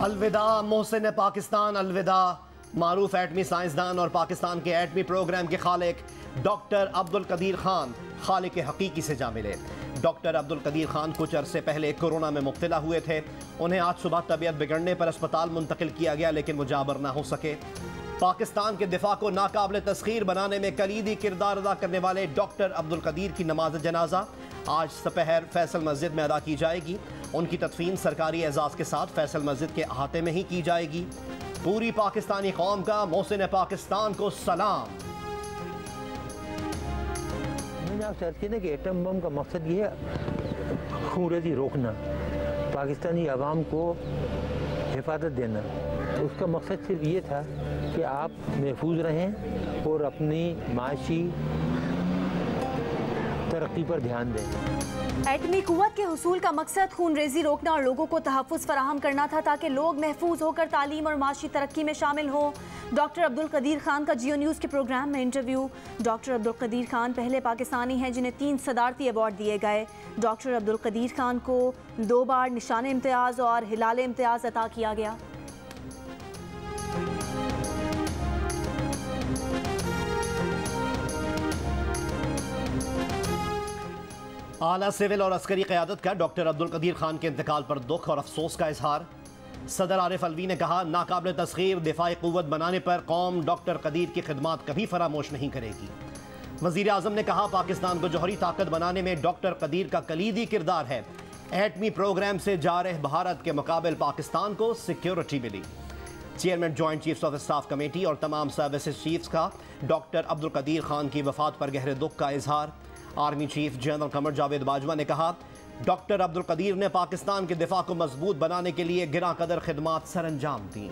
अलविदा मोहसिन पाकिस्तान, अलविदा मारूफ एटमी साइंसदान और पाकिस्तान के एटमी प्रोग्राम के खालिक डॉक्टर अब्दुल कदीर खान खालिक हकीकी से जा मिले। डॉक्टर अब्दुल कदीर खान कुछ अरसे पहले कोरोना में मुब्तला हुए थे। उन्हें आज सुबह तबीयत बिगड़ने पर अस्पताल मुंतकिल किया गया, लेकिन वो जाबर ना हो सके। पाकिस्तान के दिफा को नाकाबिल तस्खीर बनाने में कलीदी किरदार अदा करने वाले डॉक्टर अब्दुल कदीर की नमाज जनाजा आज दोपहर फैसल मस्जिद में अदा की जाएगी। उनकी तदफीन सरकारी एजाज़ के साथ फैसल मस्जिद के अहाते में ही की जाएगी। पूरी पाकिस्तानी कौम का मोहसिन पाकिस्तान को सलाम। मैंने आपसे अर्ज़ किया कि एटम बम का मकसद ये है खूनरेज़ी रोकना, पाकिस्तानी अवाम को हिफाजत देना। तो उसका मकसद सिर्फ ये था कि आप महफूज रहें और अपनी माशी तरक्की पर ध्यान दें। एटमी कुव्वत के हुसूल का मकसद खून रेजी रोकना और लोगों को तहफ़्फ़ुज़ फराहम करना था ताकि लोग महफूज होकर तालीम और माशी तरक्की में शामिल हों। डॉक्टर अब्दुल कदीर खान का जियो न्यूज़ के प्रोग्राम में इंटरव्यू। डॉक्टर अब्दुल कदीर खान पहले पाकिस्तानी हैं जिन्हें 3 सदारती अवार्ड दिए गए। डॉक्टर अब्दुल कदीर खान को 2 बार निशान इम्तियाज़ और हिलाल इम्तियाज़ अता किया गया। आला सिविल और अस्करी क़यादत का डॉक्टर अब्दुल कदीर खान के इंतकाल पर दुख और अफसोस का इजहार। सदर आरिफ अलवी ने कहा, नाकाबिल तस्खीर दिफाई क़ुव्वत बनाने पर कौम डॉक्टर कदीर की खिदमात कभी फरामोश नहीं करेगी। वज़ीर आज़म ने कहा, पाकिस्तान को जौहरी ताकत बनाने में डॉक्टर कदीर का कलीदी किरदार है। एटमी प्रोग्राम से जारह भारत के मुकाबले पाकिस्तान को सिक्योरिटी मिली। Chairman joint chiefs of staff committee और तमाम सर्विसेज चीफ्स का डॉक्टर अब्दुल कदीर खान की वफात पर गहरे दुख का इजहार। Army chief general Qamar Javed Bajwa ने कहा, डॉक्टर अब्दुल कदीर ने पाकिस्तान के दिफा को मजबूत बनाने के लिए गिरा कदर खिदमात सरअंजाम दी।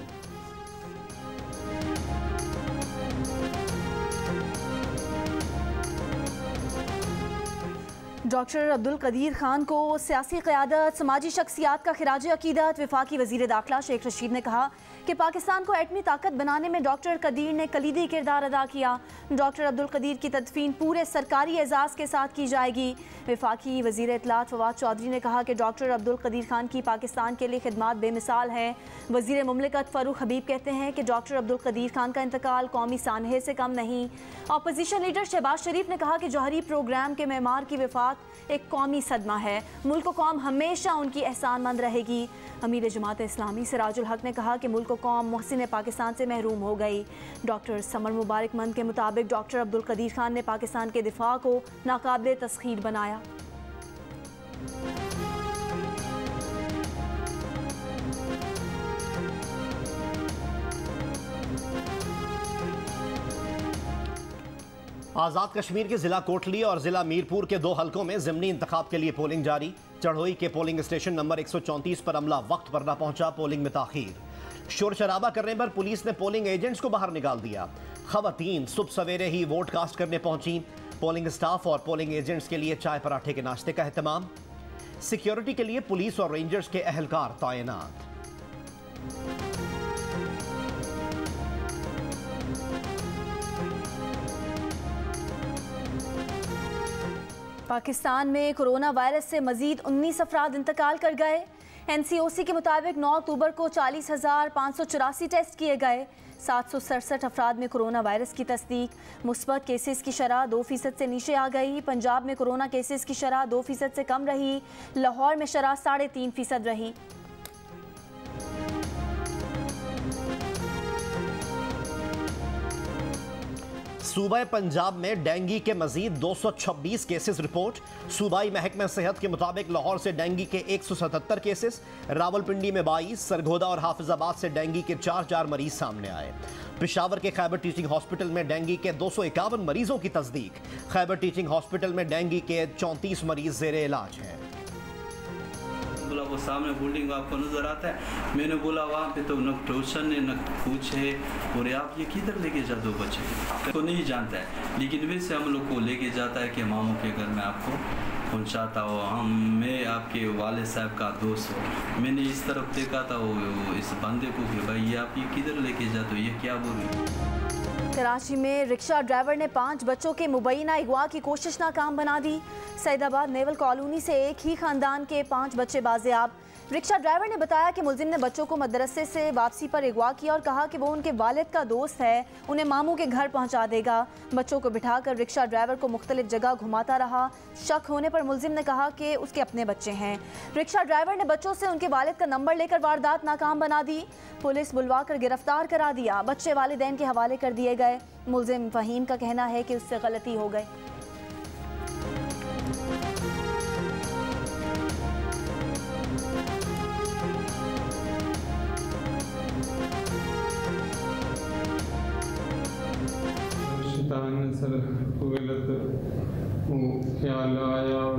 डॉक्टर अब्दुल कदीर खान को सियासी क़यादत, समाजी शख्सियात का खिराज अकीदत। वफाकी वज़ीर दाखिला शेख रशीद ने कहा कि पाकिस्तान को एटमी ताकत बनाने में डॉक्टर कदीर ने कलीदी किरदार अदा किया। डॉक्टर अब्दुल कदीर की तदफीन पूरे सरकारी एजाज़ के साथ की जाएगी। वफाकी वज़ीर इत्तलात फवाद चौधरी ने कहा कि डॉक्टर अब्दुल कदीर खान की पाकिस्तान के लिए खिदमात बेमिसाल हैं। वज़ीर मुमलिकत फ़ारूक हबीब कहते हैं कि डॉक्टर अब्दुल कदीर खान का इंतकाल कौमी सानहे से कम नहीं। अपोजिशन लीडर शहबाज शरीफ ने कहा कि जौहरी प्रोग्राम के मेमार की वफात एक कौमी सदमा है। मुल्क को कौम हमेशा उनकी एहसानमंद रहेगी। अमीर जमात इस्लामी सिराजुल हक ने कहा कि मुल्क को कौम मोहसिन पाकिस्तान से महरूम हो गई। डॉक्टर समर मुबारक मंद के मुताबिक डॉक्टर अब्दुल कदीर खान ने पाकिस्तान के दिफा को नाकाबिल तस्खीर बनाया। आज़ाद कश्मीर के ज़िला कोटली और ज़िला मीरपुर के 2 हलकों में ज़िमनी इंतखाब के लिए पोलिंग जारी। चढ़ोई के पोलिंग स्टेशन नंबर 134 पर अमला वक्त पर न पहुंचा, पोलिंग में ताख़ीर। शोर शराबा करने पर पुलिस ने पोलिंग एजेंट्स को बाहर निकाल दिया। ख़वातीन सुबह सवेरे ही वोट कास्ट करने पहुंची। पोलिंग स्टाफ और पोलिंग एजेंट्स के लिए चाय पराठे के नाश्ते का एहतमाम। सिक्योरिटी के लिए पुलिस और रेंजर्स के अहलकार तैनात। पाकिस्तान में कोरोना वायरस से मजीद 19 अफराद इंतकाल कर गए। NCOC के मुताबिक 9 अक्टूबर को 40,584 टेस्ट किए गए। 767 अफराद में कोरोना वायरस की तस्दीक। मुस्बत केसेस की शरह 2% से नीचे आ गई। पंजाब में कोरोना केसेस की शरह 2% से कम रही। लाहौर में शरह 3.5% रही। सूबाई पंजाब में डेंगू के मजीद 226 केसेस रिपोर्ट। सूबाई महकमा सेहत के मुताबिक लाहौर से डेंगू के 177 केसेस, रावलपिंडी में 22, सरगोदा और हाफिजाबाद से डेंगू के 4 मरीज सामने आए। पेशावर के खैबर टीचिंग हॉस्पिटल में डेंगू के 251 मरीजों की तस्दीक। खैबर टीचिंग हॉस्पिटल में डेंगू के 34 मरीज जेर इलाज हैं। बोला वो सामने बिल्डिंग आपको नज़र आता है। मैंने बोला वहाँ पे तो न ट्यूशन है न कुछ है, और आप ये किधर लेके जाते हो बच्चे को नहीं जानता है, लेकिन वैसे हम लोग को लेके जाता है कि मामू के घर में आपको पहुँचाता हो। मैं आपके वाले साहब का दोस्त हो। मैंने इस तरफ देखा था वो इस बंदे को कि भाई ये आप ये किधर लेके जाते हो, ये क्या बोल रही है। कराची में रिक्शा ड्राइवर ने 5 बच्चों के मुबैना अगवा की कोशिश नाकाम बना दी। सैदाबाद नेवल कॉलोनी से एक ही खानदान के 5 बच्चे बाजियाब। रिक्शा ड्राइवर ने बताया कि मुलजिम ने बच्चों को मदरसे से वापसी पर अगवा किया और कहा कि वो उनके वालिद का दोस्त है, उन्हें मामू के घर पहुंचा देगा। बच्चों को बिठाकर रिक्शा ड्राइवर को मुख्तलिफ जगह घुमाता रहा। शक होने पर मुलजिम ने कहा कि उसके अपने बच्चे हैं। रिक्शा ड्राइवर ने बच्चों से उनके वालिद का नंबर लेकर वारदात नाकाम बना दी। पुलिस बुलवा कर गिरफ्तार करा दिया। बच्चे वालिदैन के हवाले कर दिए गए। मुलजिम फहीम का कहना है कि उससे गलती हो गई। सर गलत ख्याल आया और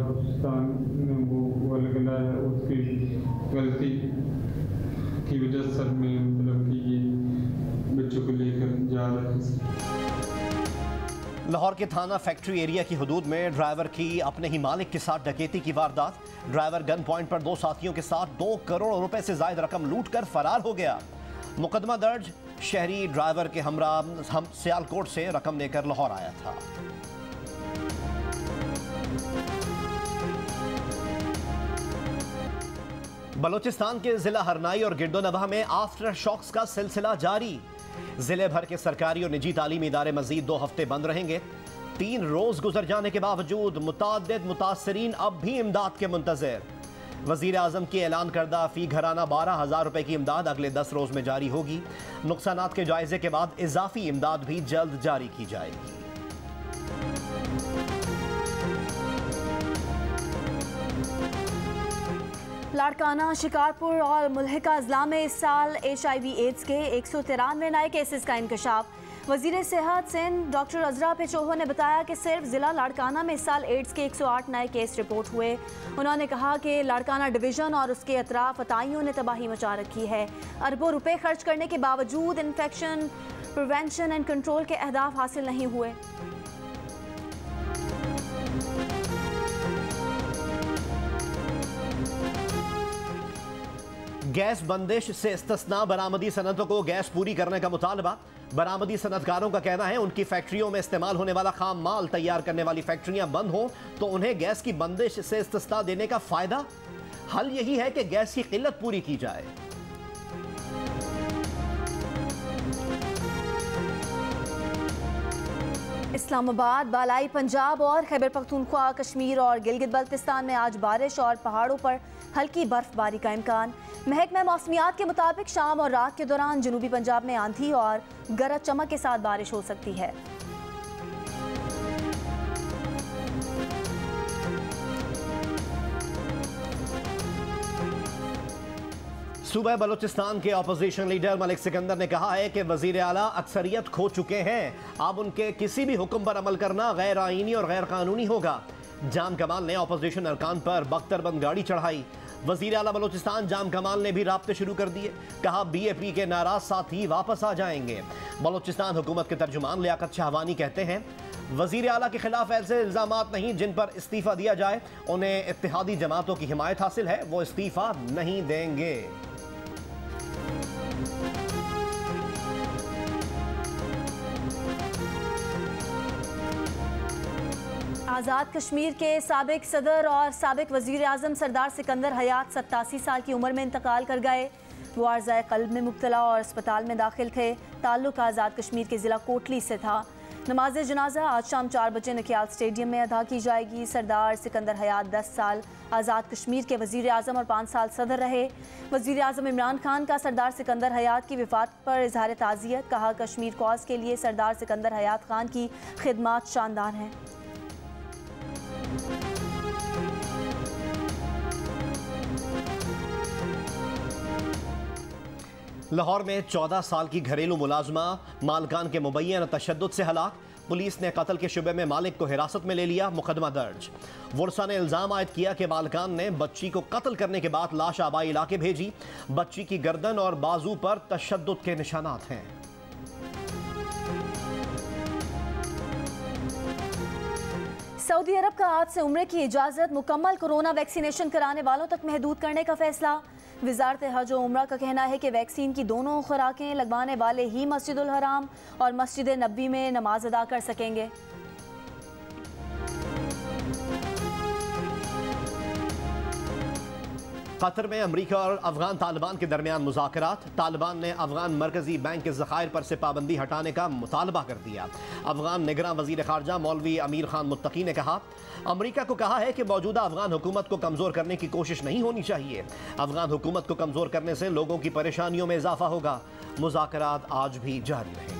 ने वो गलाया, उसकी गलती की वजह सर में मतलब कि ये बच्चों को लेकर जा रहे थे। लाहौर के थाना फैक्ट्री एरिया की हदूद में ड्राइवर की अपने ही मालिक के साथ डकैती की वारदात। ड्राइवर गन पॉइंट पर 2 साथियों के साथ 2 करोड़ रुपए से ज्यादा रकम लूट कर फरार हो गया। मुकदमा दर्ज। शहरी ड्राइवर के हमरा हम सियालकोट से रकम लेकर लाहौर आया था। बलूचिस्तान के जिला हरनाई और गिरदोनवा में आफ्टर शॉक्स का सिलसिला जारी। जिले भर के सरकारी और निजी तालीमी इदारे मजीद 2 हफ्ते बंद रहेंगे। 3 रोज गुजर जाने के बावजूद मुताद्दिद मुतासरीन अब भी इमदाद के मुंतज़िर। वज़ीर आज़म की ऐलान करदा फी घराना 12,000 रुपए की इमदाद अगले 10 रोज में जारी होगी। नुकसानात के जायजे के बाद इजाफी इमदाद भी जल्द जारी की जाएगी। लाड़काना, शिकारपुर और मुल्हिका अजला में इस साल HIV एड्स के 193 नए केसेस का इंकशाफ। वज़ीर सेहत सिंध डॉक्टर अजरा पेचोहो ने बताया कि सिर्फ ज़िला लाड़काना में इस साल एड्स के 108 नए केस रिपोर्ट हुए। उन्होंने कहा कि लाड़काना डिवीज़न और उसके अतराफ अताइयों ने तबाही मचा रखी है। अरबों रुपए खर्च करने के बावजूद इन्फेक्शन प्रिवेंशन एंड कंट्रोल के अहदाफ हासिल नहीं हुए। गैस बंदिश से इस्तिस्ना बरामदी सनतों को गैस पूरी करने का मुतालबा। बरामदी सनतकारों का कहना है उनकी फैक्ट्रियों में इस्तेमाल होने वाला खाम माल तैयार करने वाली फैक्ट्रियां बंद हों तो उन्हें गैस की बंदिश से इस्तिस्ना देने का फायदा। हल यही है कि गैस की किल्लत पूरी की जाए। इस्लामाबाद, बालाई पंजाब और खैबर पख्तूनख्वा, कश्मीर और गिलगित बल्तिस्तान में आज बारिश और पहाड़ों पर हल्की बर्फबारी का इम्कान। महकमा मौसमियात के मुताबिक शाम और रात के दौरान जनूबी पंजाब में आंधी और गरज चमक के साथ बारिश हो सकती है। सूबा बलूचिस्तान के अपोजिशन लीडर मलिक सिकंदर ने कहा है कि वजीर आला अक्सरियत खो चुके हैं, अब उनके किसी भी हुक्म पर अमल करना गैर आईनी और गैर कानूनी होगा। जाम कमाल ने अपोजिशन अरकान पर बख्तरबंद गाड़ी चढ़ाई। वजीर आला बलूचिस्तान जाम कमाल ने भी राब्ते शुरू कर दिए। कहा BAP के नाराज साथी वापस आ जाएंगे। बलूचिस्तान हुकूमत के तर्जुमान लियाकत शाहवानी कहते हैं वजीर आला के खिलाफ ऐसे इल्जामात नहीं जिन पर इस्तीफा दिया जाए। उन्हें इत्तेहादी जमातों की हिमायत हासिल है, वो इस्तीफा नहीं देंगे। आज़ाद कश्मीर के साबिक सदर और साबिक वज़ीर आज़म सरदार सिकंदर हयात 87 साल की उम्र में इंतकाल कर गए। वो अर्ज़ाए क़ल्ब में मुब्तला और अस्पताल में दाखिल थे। ताल्लुक़ आज़ाद कश्मीर के ज़िला कोटली से था। नमाज जनाजा आज शाम 4 बजे नकियाल स्टेडियम में अदा की जाएगी। सरदार सिकंदर हयात 10 साल आज़ाद कश्मीर के वज़ीर आज़म और 5 साल सदर रहे। वज़ीर आज़म इमरान खान का सरदार सिकंदर हयात की वफ़ात पर इज़हार ताज़ियत। कहा कश्मीर कॉज के लिए सरदार सिकंदर हयात खान की खिदमात शानदार हैं। लाहौर में 14 साल की घरेलू मुलाजमा मालकान के मुबैयन तशद्दुद से हलाक। पुलिस ने कत्ल के शुबे में मालिक को हिरासत में ले लिया। मुकदमा दर्ज। वर्सा ने इल्ज़ाम आयद किया कि मालकान ने बच्ची को कत्ल करने के बाद लाश आबाई इलाके भेजी। बच्ची की गर्दन और बाजू पर तशद्दुद के निशानात हैं। सऊदी अरब का आज से उम्रे की इजाज़त मुकम्मल कोरोना वैक्सीनेशन कराने वालों तक महदूद करने का फैसला। वज़ारत हज और उम्रा का कहना है कि वैक्सीन की दोनों खुराकें लगवाने वाले ही मस्जिदुल हराम और मस्जिद नबी में नमाज अदा कर सकेंगे। कतर में अमरीका और अफगान तालिबान के दरमियान मुज़ाकरात। तालिबान ने अफगान मरकजी बैंक के ज़खायर पर से पाबंदी हटाने का मुतालबा कर दिया। अफगान निगरान वज़ीर ख़ारजा मौलवी अमीर खान मुत्तकी ने कहा, अमरीका को कहा है कि मौजूदा अफगान हुकूमत को कमज़ोर करने की कोशिश नहीं होनी चाहिए। अफगान हुकूमत को कमज़ोर करने से लोगों की परेशानियों में इजाफा होगा। मुज़ाकरात आज भी जारी रहेंगे।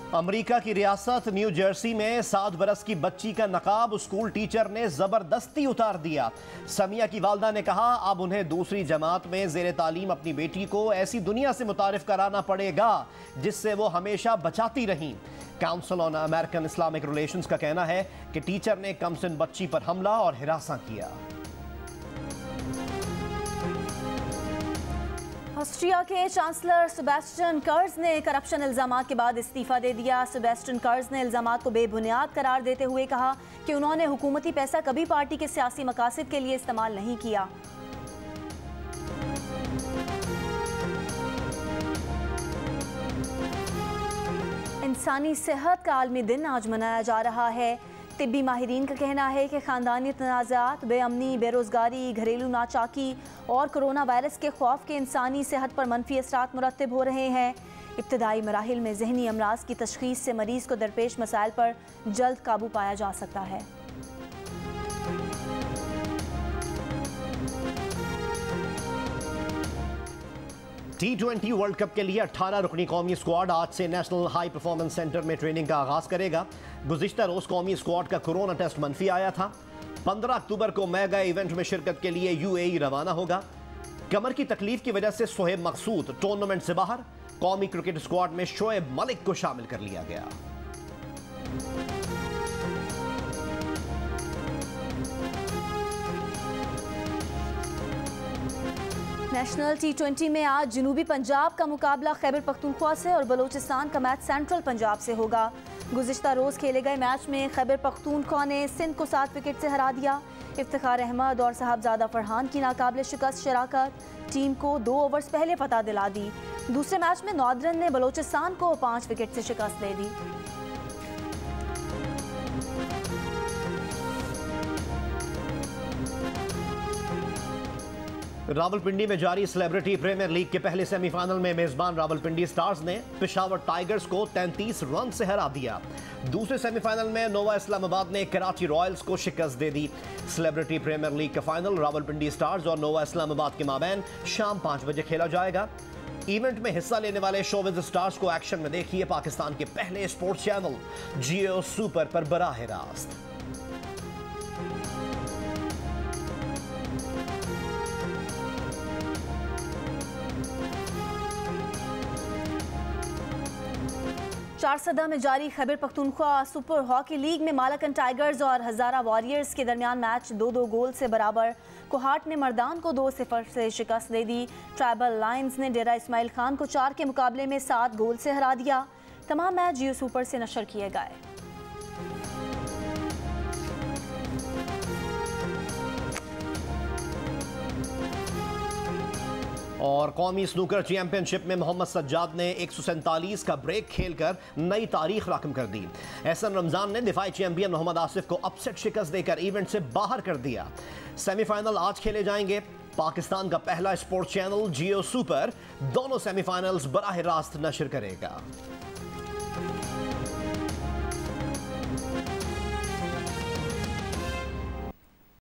अमरीका की रियासत न्यू जर्सी में 7 बरस की बच्ची का नकाब स्कूल टीचर ने जबरदस्ती उतार दिया। समिया की वालदा ने कहा, अब उन्हें दूसरी जमात में ज़ेरे तालीम अपनी बेटी को ऐसी दुनिया से मुतारिफ कराना पड़ेगा जिससे वो हमेशा बचाती रहीं। Council on American Islamic relations का कहना है कि टीचर ने कमसिन बच्ची पर हमला और हिरासा किया। ऑस्ट्रिया के चांसलर सेबेस्टियन कर्ज ने करप्शन इल्जामात के बाद इस्तीफा दे दिया। सेबेस्टियन कर्ज ने इल्जामात को बेबुनियाद करार देते हुए कहा कि उन्होंने हुकूमती पैसा कभी पार्टी के सियासी मकासद के लिए इस्तेमाल नहीं किया। इंसानी सेहत का आलमी दिन आज मनाया जा रहा है। तिब्बी माहिरीन का कहना है कि ख़ानदानी तनाज़ात, बेअमनी, बेरोज़गारी, घरेलू नाचाकी और कोरोना वायरस के खौफ के इंसानी सेहत पर मनफी असरात मुरतब हो रहे हैं। इब्तदाई मराहिल में ज़हनी अमराज की तशख़ीस से मरीज़ को दरपेश मसाइल पर जल्द काबू पाया जा सकता है। T20 वर्ल्ड कप के लिए 18 रुकनी कौमी स्क्वाड आज से नेशनल हाई परफॉर्मेंस सेंटर में ट्रेनिंग का आगाज करेगा। गुज़िश्ता रोज कौमी स्क्वाड का कोरोना टेस्ट मनफी आया था। 15 अक्टूबर को मेगा इवेंट में शिरकत के लिए UAE रवाना होगा। कमर की तकलीफ की वजह से शोएब मकसूद टूर्नामेंट से बाहर। कौमी क्रिकेट स्क्वाड में शोएब मलिक को शामिल कर लिया गया। नेशनल T20 में आज जनूबी पंजाब का मुकाबला खैबर पख्तूनख्वा से और बलूचिस्तान का मैच सेंट्रल पंजाब से होगा। गुज़िश्ता रोज़ खेले गए मैच में खैबर पख्तूनख्वा ने सिंध को 7 विकेट से हरा दिया। इफ्तिखार अहमद और साहबजादा फरहान की नाकाबिले शिकस्त शराकत टीम को 2 ओवर्स पहले फतह दिला दी। दूसरे मैच में नॉर्दर्न ने बलूचिस्तान को 5 विकेट से शिकस्त दे दी। रावलपिंडी में जारी सेलिब्रिटी प्रीमियर लीग के पहले सेमीफाइनल में मेजबान रावलपिंडी स्टार्स ने पेशावर टाइगर्स को 33 रन से हरा दिया। दूसरे सेमीफाइनल में नोवा इस्लामाबाद ने कराची रॉयल्स को शिकस्त दे दी। सेलिब्रिटी प्रीमियर लीग का फाइनल रावलपिंडी स्टार्स और नोवा इस्लामाबाद के माबैन शाम 5 बजे खेला जाएगा। इवेंट में हिस्सा लेने वाले शोबिज़ स्टार्स को एक्शन में देखिए पाकिस्तान के पहले स्पोर्ट्स चैनल जियो सुपर पर बराह रास्त। चारसदा में जारी Khyber Pakhtunkhwa super hockey league में मालाकन टाइगर्स और हजारा वॉरियर्स के दरमियान मैच 2-2 गोल से बराबर। कोहाट ने मर्दान को 2-0 से शिकस्त दे दी। ट्राइबल लायंस ने डेरा इस्माइल खान को 4 के मुकाबले में 7 गोल से हरा दिया। तमाम मैच जियो सुपर से नशर किए गए। और कौमी स्नूकर चैंपियनशिप में मोहम्मद सज्जाद ने 147 का ब्रेक खेलकर नई तारीख रकम कर दी। एहसन रमजान ने दिफाई चैंपियन मोहम्मद आसिफ को अपसेट शिकस्त देकर इवेंट से बाहर कर दिया। सेमीफाइनल आज खेले जाएंगे। पाकिस्तान का पहला स्पोर्ट्स चैनल जियो सुपर दोनों सेमीफाइनल्स बराह रास्त नशर करेगा।